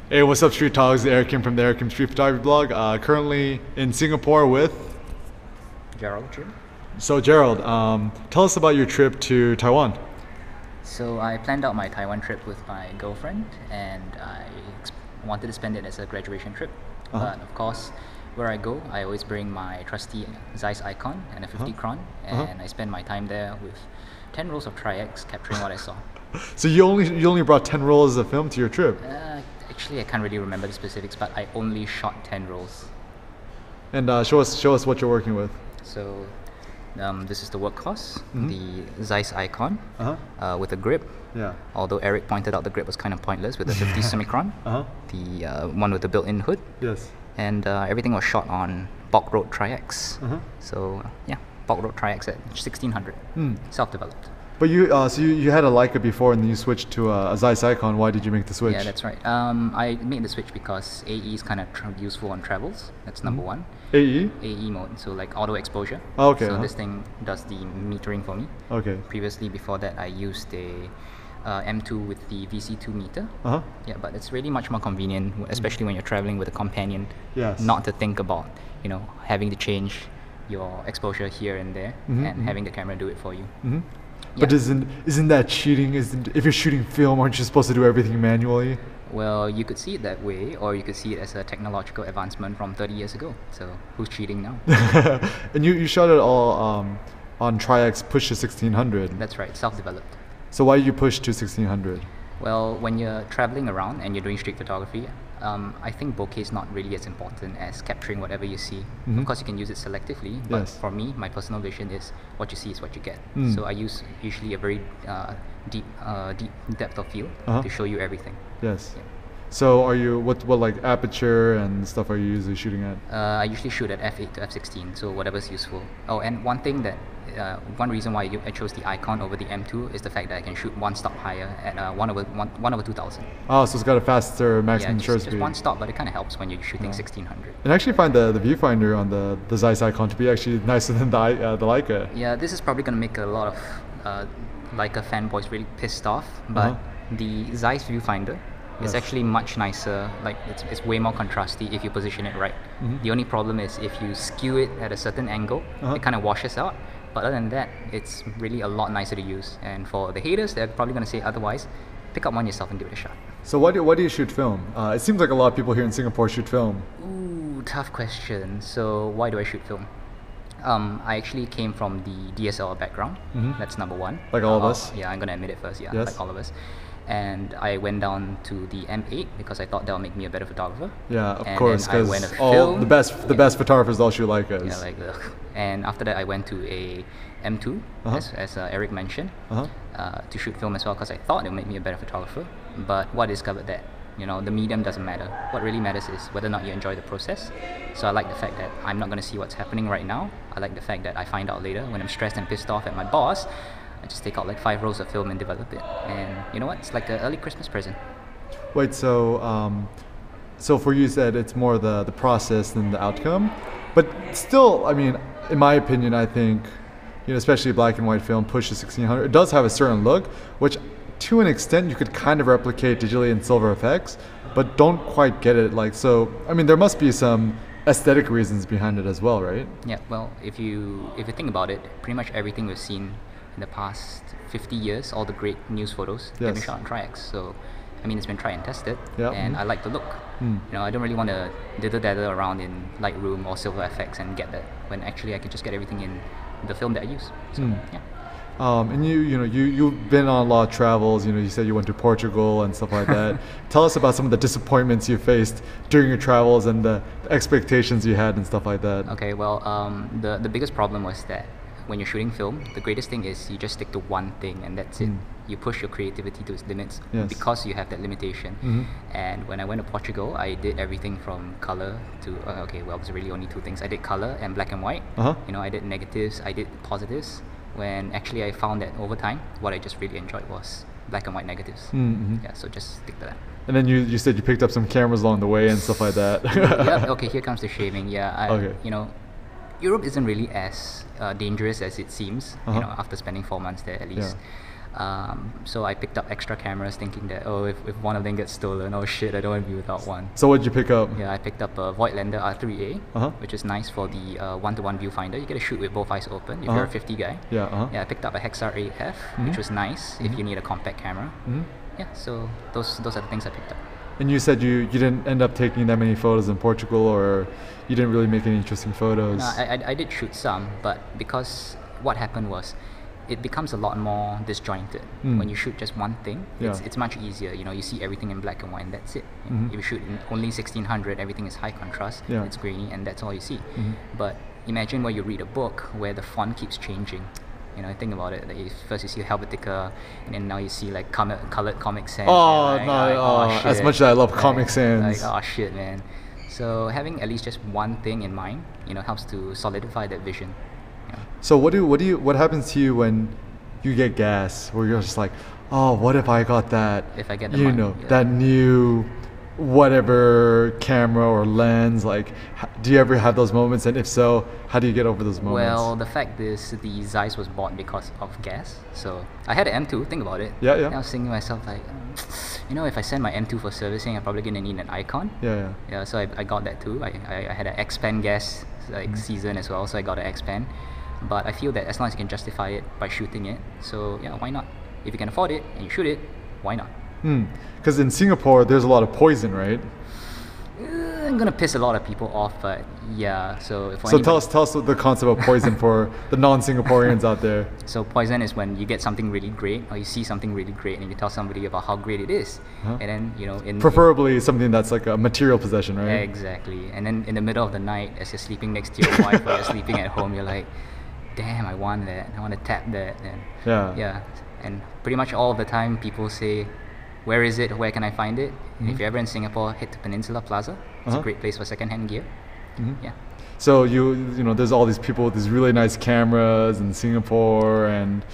Hey, what's up, Street Talks? Eric Kim from the Eric Kim Street Photography blog. Currently in Singapore with Gerald, Jim. So Gerald, tell us about your trip to Taiwan. So I planned out my Taiwan trip with my girlfriend, and I wanted to spend it as a graduation trip. But of course, where I go, I always bring my trusty Zeissikon and a 50 cron, and I spend my time there with 10 rolls of tri-X capturing what I saw. So you only brought 10 rolls of film to your trip? Actually, I can't really remember the specifics, but I only shot 10 rolls. And show us what you're working with. So this is the workhorse, the Zeissikon with a grip. Yeah. Although Eric pointed out the grip was kind of pointless with the 50 semicron, the one with the built-in hood. Yes. And everything was shot on Bog Road tri-X. So yeah, Bog Road tri-X at 1600, self-developed. But so you had a Leica before and then you switched to a Zeissikon. Why did you make the switch? Yeah, that's right. I made the switch because AE is kind of useful on travels. That's number one. AE? AE mode, so like auto exposure. Oh, okay. So this thing does the metering for me. Okay. Previously, before that, I used a M2 with the VC2 meter. Yeah, but it's really much more convenient, especially when you're traveling with a companion. Yes. Not to think about, having to change your exposure here and there, and having the camera do it for you. But isn't that cheating? If you're shooting film, aren't you supposed to do everything manually? Well, you could see it that way, or you could see it as a technological advancement from 30 years ago. So who's cheating now? And you shot it all on tri-X push to 1600. That's right, self-developed. So why did you push to 1600? Well, when you're traveling around and you're doing street photography, I think bokeh is not really as important as capturing whatever you see. Of course, you can use it selectively, but for me, my personal vision is what you see is what you get. So I use usually a very deep depth of field to show you everything. Yes. Yeah. So are you what like aperture and stuff are you usually shooting at? I usually shoot at f8 to f16, so whatever's useful. Oh, and one thing that one reason why I chose the Icon over the M2 is the fact that I can shoot one stop higher at 1 over 2000. Oh, so it's got a faster maximum shutter speed. Just one stop, but it kind of helps when you're shooting 1600. And I actually find the viewfinder on the Zeissikon to be actually nicer than the Leica. Yeah, this is probably going to make a lot of Leica fanboys really pissed off, but the Zeiss viewfinder is actually much nicer. Like it's way more contrasty if you position it right. The only problem is if you skew it at a certain angle, it kind of washes out. But other than that, it's really a lot nicer to use. And for the haters, they're probably going to say otherwise. Pick up one yourself and give it a shot. So why do you shoot film? It seems like a lot of people here in Singapore shoot film. Ooh, tough question. So why do I shoot film? I actually came from the DSLR background. That's number one. Like all of us? Yeah, I'm going to admit it first. Yeah, yes. Like all of us. And I went down to the M8 because I thought that'll make me a better photographer. Yeah, of course, because the best photographers all shoot Leicas. Yeah, like and after that I went to a M2, as Eric mentioned, to shoot film as well because I thought it would make me a better photographer. But what I discovered that the medium doesn't matter. What really matters is whether or not you enjoy the process. So I like the fact that I'm not going to see what's happening right now. I like the fact that I find out later when I'm stressed and pissed off at my boss. I just take out like 5 rolls of film and develop it, and you know what? It's like an early Christmas present. Wait, so for you, said it's more the process than the outcome, but still, I mean, in my opinion, I think, especially black and white film, push to 1600. It does have a certain look, which to an extent you could kind of replicate digitally in silver effects, but don't quite get it. Like, so, I mean, there must be some aesthetic reasons behind it as well, right? Yeah. Well, if you think about it, pretty much everything we've seen in the past 50 years, all the great news photos have been shot on tri-X. So, I mean, it's been tried and tested, and I like the look. I don't really want to diddle-daddle around in Lightroom or Silver FX and get that, when actually I can just get everything in the film that I use. So, yeah. And you've been on a lot of travels. You said you went to Portugal and stuff like that. Tell us about some of the disappointments you faced during your travels and the expectations you had and stuff like that. Okay, well, the biggest problem was that when you're shooting film, the greatest thing is you just stick to one thing and that's it. You push your creativity to its limits because you have that limitation. And when I went to Portugal, I did everything from color to it was really only 2 things. I did color and black and white. I did negatives, I did positives. When actually I found that over time, what I just really enjoyed was black and white negatives. Yeah, so just stick to that. And then you said you picked up some cameras along the way and stuff like that. Yeah. Okay, here comes the shaving. Yeah. Europe isn't really as dangerous as it seems. After spending 4 months there at least. So I picked up extra cameras thinking that, if one of them gets stolen, oh shit, I don't want to be without one. So what did you pick up? Yeah, I picked up a Voigtlander R3A, which is nice for the one-to-one viewfinder. You get to shoot with both eyes open if you're a 50 guy. Yeah, I picked up a Hexar 8F, which was nice if you need a compact camera. Yeah, so those are the things I picked up. And you said you didn't end up taking that many photos in Portugal, or you didn't really make any interesting photos? No, I did shoot some, but because what happened was, it becomes a lot more disjointed. When you shoot just one thing, it's much easier. You see everything in black and white, and that's it. If you shoot in only 1600, everything is high contrast, it's grainy, and that's all you see. But imagine where you read a book where the font keeps changing. Think about it. Like first you see Helvetica, and then now you see like colored Comic Sans. As much as I love Comic Sans. Like, oh shit, man. So having at least just one thing in mind, helps to solidify that vision. So what happens to you when you get gas, where you're just like, oh, what if I got that? If I get the money, that new whatever camera or lens, like, do you ever have those moments, and if so, how do you get over those moments? Well, the fact is, the Zeiss was bought because of gas. So I had an M2, think about it. Yeah. I was thinking to myself, like, if I send my M2 for servicing, I'm probably gonna need an Icon. Yeah, so I got that too. I had an X-Pen gas season as well, so I got an X-Pen. But I feel that as long as you can justify it by shooting it, so yeah, why not? If you can afford it and you shoot it, why not? Because in Singapore, there's a lot of poison, right? I'm gonna piss a lot of people off, but yeah. So tell us the concept of poison for the non-Singaporeans out there. So poison is when you get something really great, or you see something really great, and you tell somebody about how great it is, and then preferably something that's like a material possession, right? Yeah, exactly. And then in the middle of the night, as you're sleeping next to your wife, or you're sleeping at home, you're like, damn, I want that. I want to tap that. And yeah. And pretty much all the time, people say, where is it? Where can I find it? If you're ever in Singapore, head to Peninsula Plaza. It's a great place for second-hand gear. Yeah. So there's all these people with these really nice cameras in Singapore, and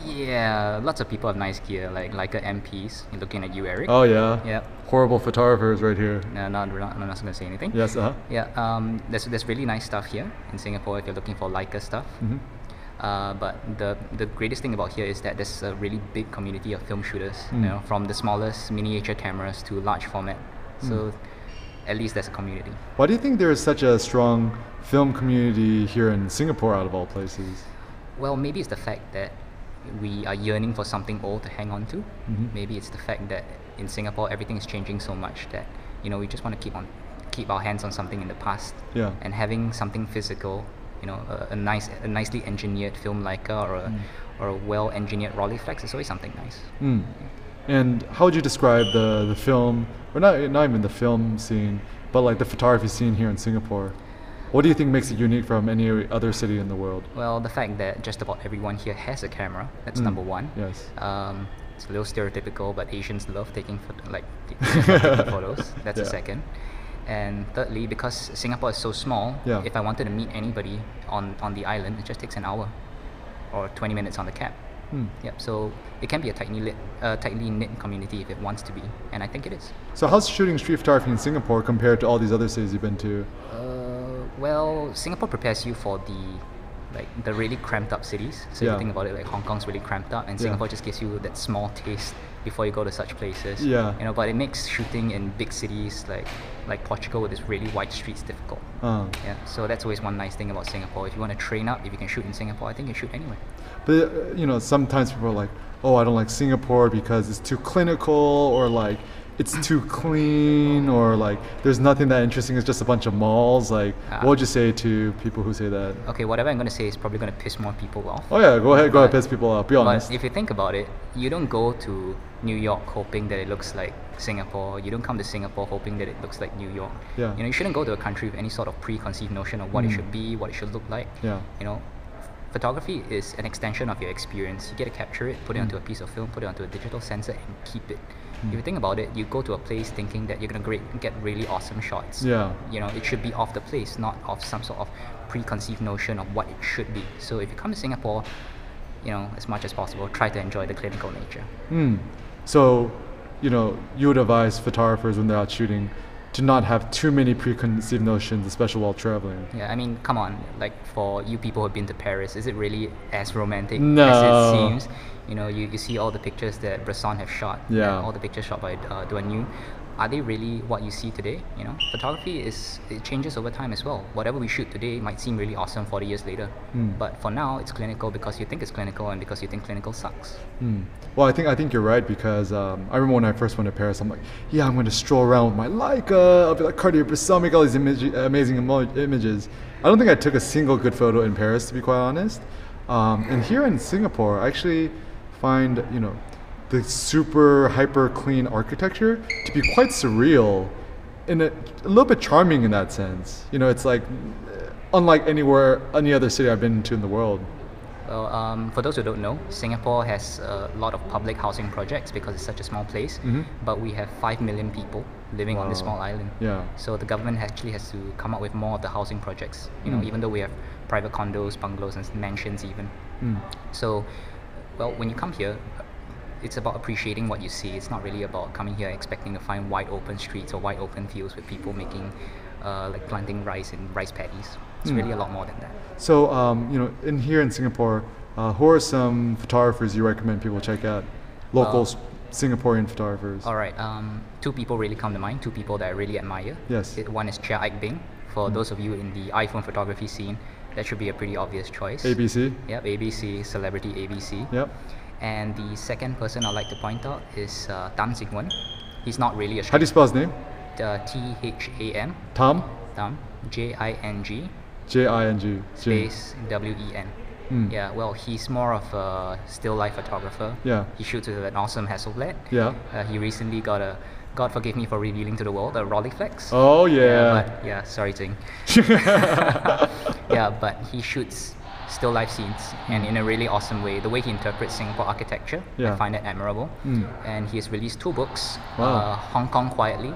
yeah, lots of people have nice gear, like Leica MPs. You're looking at you, Eric. Oh yeah. Yeah. Horrible photographers right here. No, I'm not gonna say anything. Yes. Yeah. There's really nice stuff here in Singapore if you're looking for Leica stuff. But the greatest thing about here is that there's a really big community of film shooters, from the smallest miniature cameras to large format. So at least there's a community. Why do you think there is such a strong film community here in Singapore, out of all places? Well, maybe it's the fact that we are yearning for something old to hang on to. Maybe it's the fact that in Singapore everything is changing so much that we just want to keep our hands on something in the past. Yeah. And having something physical, a nicely engineered film Leica or a well-engineered Rolleiflex is always something nice. And how would you describe the film, or not even the film scene, but like the photography scene here in Singapore? What do you think makes it unique from any other city in the world? Well, the fact that just about everyone here has a camera, that's number one. Yes. It's a little stereotypical, but Asians love taking photos. That's the second. And thirdly, because Singapore is so small, if I wanted to meet anybody on the island, it just takes an hour or 20 minutes on the cab. So it can be a tightly knit community if it wants to be, and I think it is. So how's shooting street photography in Singapore compared to all these other cities you've been to? Well, Singapore prepares you for the really cramped up cities. So you think about it, like Hong Kong's really cramped up, and Singapore just gives you that small taste before you go to such places. But it makes shooting in big cities like Portugal with its really wide streets difficult. So that's always one nice thing about Singapore. If you want to train up, if you can shoot in Singapore, I think you can shoot anywhere. But sometimes people are like, oh, I don't like Singapore because it's too clinical, or like it's too clean, or like there's nothing that interesting, it's just a bunch of malls. Like, what would you say to people who say that? Okay, whatever I'm going to say is probably going to piss more people off. Oh yeah, go ahead, piss people off, be honest. But if you think about it, you don't go to New York hoping that it looks like Singapore. You don't come to Singapore hoping that it looks like New York. You shouldn't go to a country with any sort of preconceived notion of what it should be, what it should look like. Photography is an extension of your experience. You get to capture it, put it onto a piece of film, put it onto a digital sensor, and keep it. If you think about it, you go to a place thinking that you're going to get really awesome shots. It should be of the place, not of some sort of preconceived notion of what it should be. So if you come to Singapore, as much as possible, try to enjoy the clinical nature. So, you would advise photographers when they're out shooting to not have too many preconceived notions, especially while traveling. Yeah, I mean, come on, like for you people who've been to Paris, is it really as romantic No. as it seems? You know, you see all the pictures that Bresson have shot, Yeah. all the pictures shot by Duan. Are they really what you see today? You know, photography it changes over time as well. Whatever we shoot today might seem really awesome 40 years later, but for now it's clinical because you think it's clinical and because you think clinical sucks. Well, I think you're right, because I remember when I first went to Paris, I'm like, yeah, I'm going to stroll around with my Leica. I'll be like Cartier-Bresson, make all these amazing images. I don't think I took a single good photo in Paris, to be quite honest. And here in Singapore, I actually find, you know, the super hyper clean architecture to be quite surreal, and a little bit charming in that sense. You know, it's like unlike any other city I've been to in the world. Well, for those who don't know, Singapore has a lot of public housing projects because it's such a small place, but we have 5 million people living on this small island. Yeah. So the government actually has to come up with more of the housing projects, you know, even though we have private condos, bungalows and mansions even. So, well, when you come here, it's about appreciating what you see. It's not really about coming here expecting to find wide open streets or wide open fields with people making, like planting rice in rice paddies. It's really a lot more than that. So, you know, here in Singapore, who are some photographers you recommend people check out? Local Singaporean photographers. All right. Two people really come to mind. Two people that I really admire. Yes. One is Gerald. For those of you in the iPhone photography scene, that should be a pretty obvious choice. ABC. Yep, ABC, celebrity ABC. Yep. And the second person I'd like to point out is Zeissikon. He's not really a How do you spell his name? Tham. Tom? Tham. Jing. Jing. Space WEN. Yeah, well, he's more of a still life photographer. Yeah. He shoots with an awesome Hasselblad. Yeah. He recently got a, God forgive me for revealing to the world, a Rolleiflex. Oh yeah. But yeah, sorry Ting. Yeah, but he shoots still life scenes, and in a really awesome way. The way he interprets Singapore architecture, I find that admirable. And he has released 2 books, Hong Kong Quietly,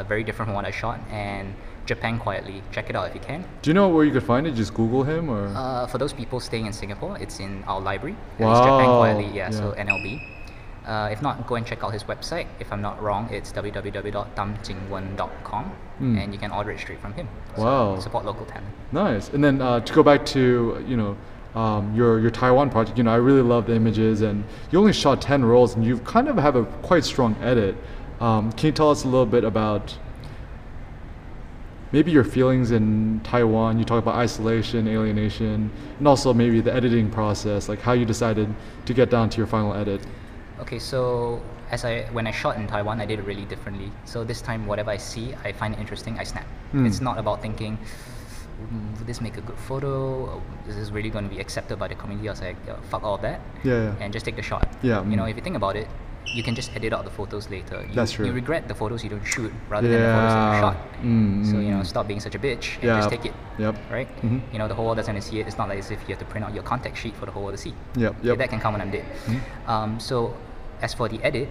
very different from what I shot, and Japan Quietly. Check it out if you can. Do you know where you could find it? Just Google him, or? For those people staying in Singapore, it's in our library. It's Japan Quietly, so NLB. If not, go and check out his website. If I'm not wrong, it's www.tamjingwen.com, and you can order it straight from him. So support local talent. Nice. And then to go back to, you know, your Taiwan project, you know, I really love the images, and you only shot 10 rolls, and you kind of have a quite strong edit. Can you tell us a little bit about maybe your feelings in Taiwan? You talk about isolation, alienation, and also maybe the editing process, like how you decided to get down to your final edit. Okay, so when I shot in Taiwan, I did it really differently. So this time, whatever I see, I find it interesting, I snap. It's not about thinking, would this make a good photo? Is this really going to be accepted by the community? I was like, fuck all of that, and just take the shot. You know, if you think about it, you can just edit out the photos later. That's true. You regret the photos you don't shoot rather than the photos that you shot. So, you know, stop being such a bitch and just take it. Right? You know, the whole world doesn't see it. It's not like as if you have to print out your contact sheet for the whole world to see. Okay, that can come when I'm dead. So, as for the edit,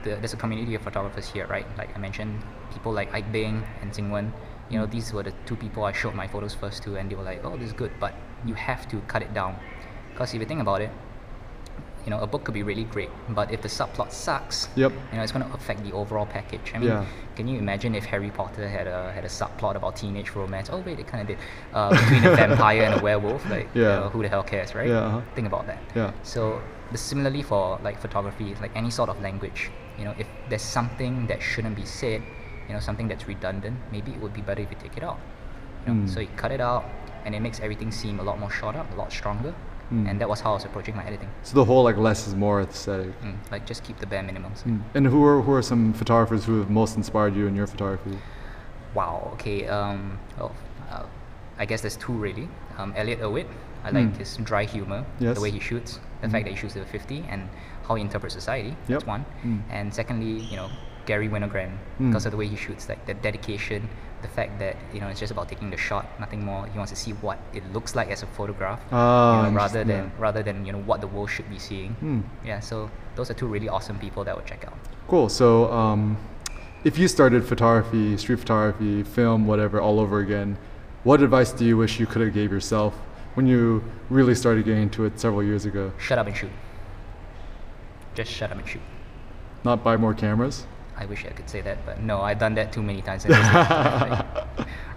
there's a community of photographers here, right? Like I mentioned, people like Ike Bing and Jingwen. You know, these were the 2 people I showed my photos first to, and they were like, oh, this is good, but you have to cut it down. Because if you think about it, you know, a book could be really great, but if the subplot sucks, you know, it's going to affect the overall package. I mean, can you imagine if Harry Potter had a subplot about teenage romance? Oh wait, it kind of did, between a vampire and a werewolf. Like, who the hell cares, right? Think about that. So similarly for like photography, like any sort of language, you know, if there's something that shouldn't be said, you know, something that's redundant, maybe it would be better if you take it out. You know? So you cut it out, and it makes everything seem a lot more shot up, a lot stronger. And that was how I was approaching my editing. So the whole like less is more aesthetic. Like just keep the bare minimums. And who are some photographers who have most inspired you in your photography? Wow. Okay. I guess there's 2 really. Elliot Erwitt. I like his dry humor, the way he shoots, the fact that he shoots with a 50, and how he interprets society. That's one. And secondly, you know, Gary Winogrand, because of the way he shoots, like the dedication, the fact that, you know, it's just about taking the shot, nothing more. He wants to see what it looks like as a photograph, you know, rather than you know what the world should be seeing. So those are 2 really awesome people that I would check out. Cool. So if you started photography, street photography, film, whatever, all over again, what advice do you wish you could have gave yourself when you really started getting into it several years ago? Shut up and shoot. Just shut up and shoot. Not buy more cameras? I wish I could say that, but no, I've done that too many times. And like,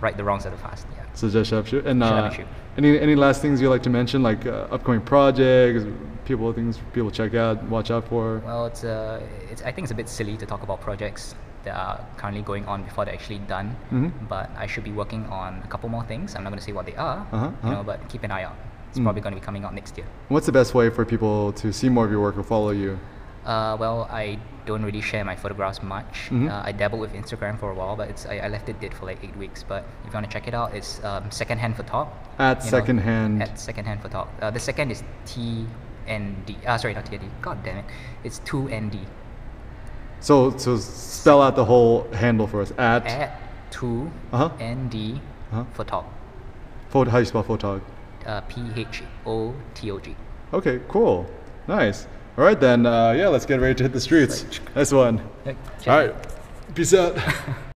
right the wrongs of the past. Yeah. So just shut up, shoot. And Shut up and shoot. any last things you'd like to mention, like upcoming projects, things people check out, watch out for? Well, I think it's a bit silly to talk about projects that are currently going on before they're actually done. But I should be working on a couple more things. I'm not going to say what they are, but keep an eye out. It's probably going to be coming out next year. What's the best way for people to see more of your work or follow you? Well, I don't really share my photographs much. I dabbled with Instagram for a while, but I left it dead for like 8 weeks. But if you want to check it out, it's Secondhand Photog. At Secondhand Photog. The second is TND. Sorry, not TND. God damn it. It's 2ND. So spell out the whole handle for us. At 2ND Photog. How do you spell Photog? PHOTOG. Okay, cool. Nice. All right, then, let's get ready to hit the streets. Nice one. All right, peace out.